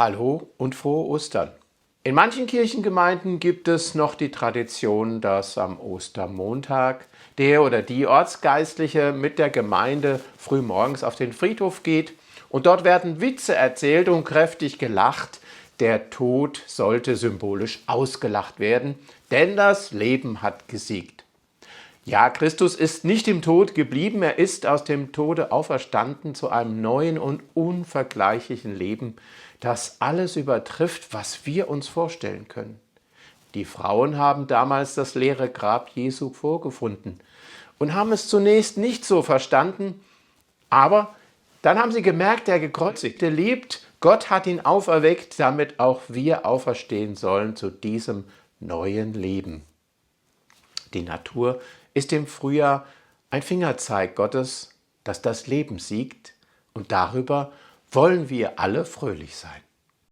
Hallo und frohe Ostern. In manchen Kirchengemeinden gibt es noch die Tradition, dass am Ostermontag der oder die Ortsgeistliche mit der Gemeinde frühmorgens auf den Friedhof geht und dort werden Witze erzählt und kräftig gelacht. Der Tod sollte symbolisch ausgelacht werden, denn das Leben hat gesiegt. Ja, Christus ist nicht im Tod geblieben, er ist aus dem Tode auferstanden zu einem neuen und unvergleichlichen Leben, das alles übertrifft, was wir uns vorstellen können. Die Frauen haben damals das leere Grab Jesu vorgefunden und haben es zunächst nicht so verstanden, aber dann haben sie gemerkt, der Gekreuzigte lebt, Gott hat ihn auferweckt, damit auch wir auferstehen sollen zu diesem neuen Leben. Die Natur ist im Frühjahr ein Fingerzeig Gottes, dass das Leben siegt, und darüber wollen wir alle fröhlich sein.